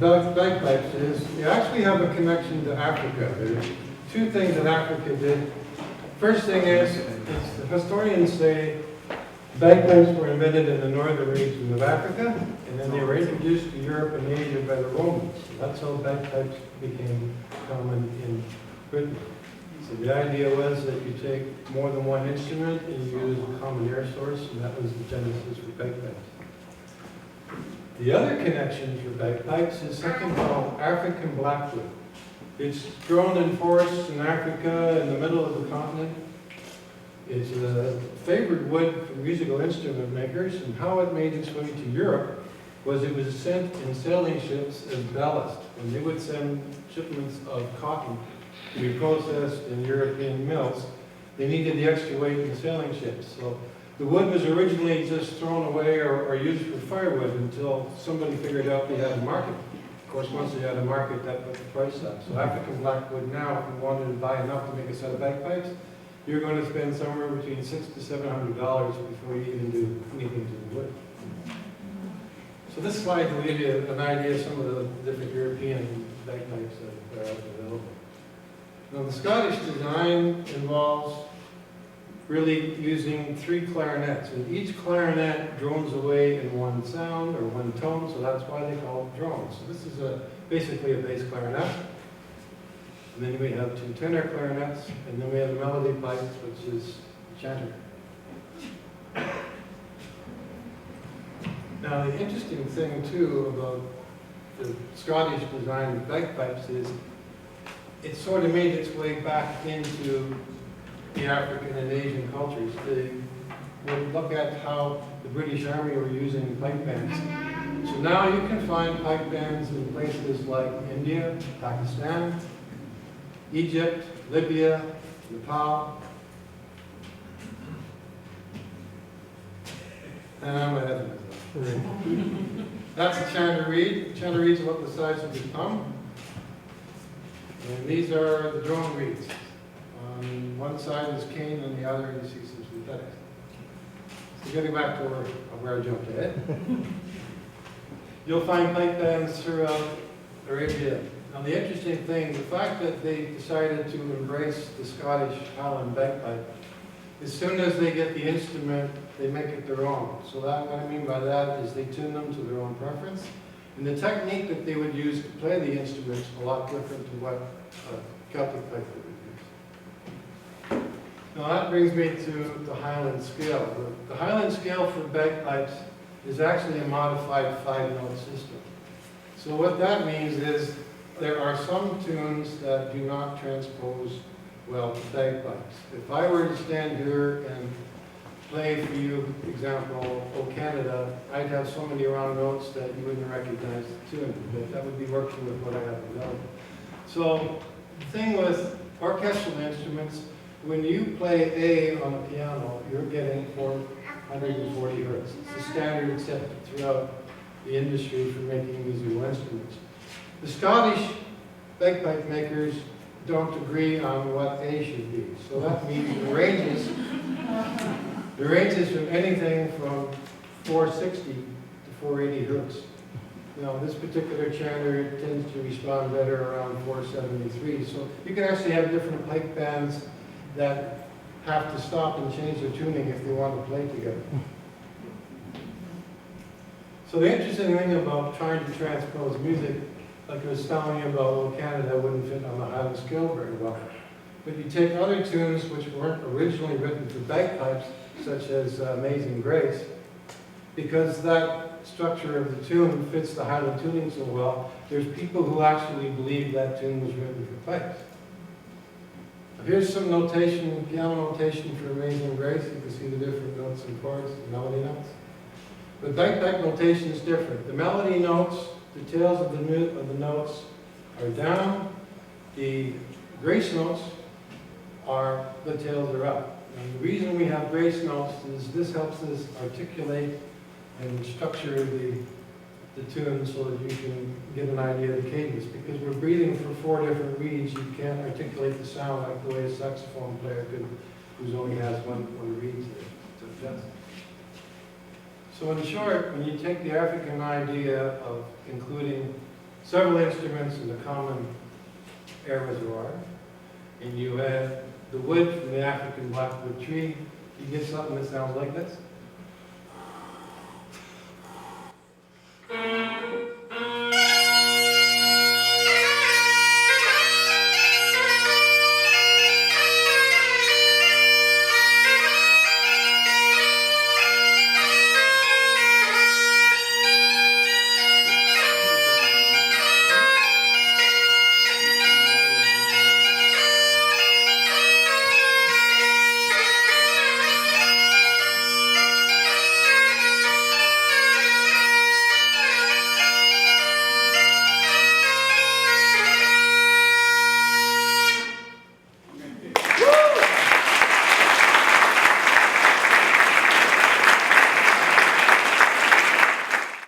bagpipes is you actually have a connection to Africa. There's two things that Africa did. First thing is the historians say bagpipes were invented in the northern region of Africa, and then they were introduced to Europe and Asia by the Romans. So that's how bagpipes became common in Britain. So the idea was that you take more than one instrument and you use a common air source, and that was the genesis for bagpipes. The other connection for bagpipes is something called African blackwood. It's grown in forests in Africa in the middle of the continent. It's a favored wood for musical instrument makers, and how it made its way to Europe was it was sent in sailing ships as ballast. When they would send shipments of cotton to be processed in European mills, they needed the extra weight in sailing ships. So the wood was originally just thrown away or used for firewood until somebody figured out they had a market. Of course, once they had a market, that put the price up. So African blackwood now, if you wanted to buy enough to make a set of bagpipes, you're going to spend somewhere between $600 to $700 before you even do anything to the wood. So this slide will give you an idea of some of the different European bagpipes that are available. Now the Scottish design involves really using 3 clarinets, and each clarinet drones away in one sound or one tone, so that's why they call it drones. So this is basically a bass clarinet. And then we have 2 tenor clarinets, and then we have the melody pipes, which is chanter. Now the interesting thing too about the Scottish design of bagpipes is it sort of made its way back into the African and Asian cultures. They would look at how the British Army were using pipe bands. So now you can find pipe bands in places like India, Pakistan, Egypt, Libya, Nepal. And I'm ahead of myself. That's a chanter reed. The chanter reed's about the size of your thumb. And these are the drone reeds. On one side is cane, on the other you see some synthetics. So getting back to where I jumped ahead. You'll find pipe bands throughout Arabia. Now the interesting thing, the fact that they decided to embrace the Scottish Highland bagpipe, as soon as they get the instrument, they make it their own. So that, what I mean by that is they tune them to their own preference. And the technique that they would use to play the instruments is a lot different to what Celtic pipe would use. Now that brings me to the Highland scale. The Highland scale for bagpipes is actually a modified 5-note system. So what that means is there are some tunes that do not transpose well to bagpipes. If I were to stand here and play for you, example, O Canada, I'd have so many wrong notes that you wouldn't recognize the tune, but that would be working with what I have available. So the thing with orchestral instruments, when you play A on a piano, you're getting 440 hertz. It's the standard accepted throughout the industry for making musical instruments. The Scottish bagpipe makers don't agree on what A should be. So that means the ranges from anything from 460 to 480 hertz. Now this particular chanter tends to respond better around 473. So you can actually have different pipe bands that have to stop and change their tuning if they want to play together. So the interesting thing about trying to transpose music, like I was telling you about O Canada, wouldn't fit on the Highland scale very well. But you take other tunes which weren't originally written for bagpipes, such as Amazing Grace, because that structure of the tune fits the Highland tuning so well, there's people who actually believe that tune was written for pipes. Here's some notation, piano notation for Amazing Grace. You can see the different notes and chords, the melody notes. But bagpipe notation is different. The melody notes, the tails of the notes are down. The grace notes are, the tails are up. And the reason we have grace notes is this helps us articulate and structure the tune so that you can get an idea of the cadence. Because we're breathing for 4 different reeds, you can't articulate the sound like the way a saxophone player could, who only has one reed to adjust. So in short, when you take the African idea of including several instruments in the common air reservoir, and you add the wood from the African blackwood tree, you get something that sounds like this.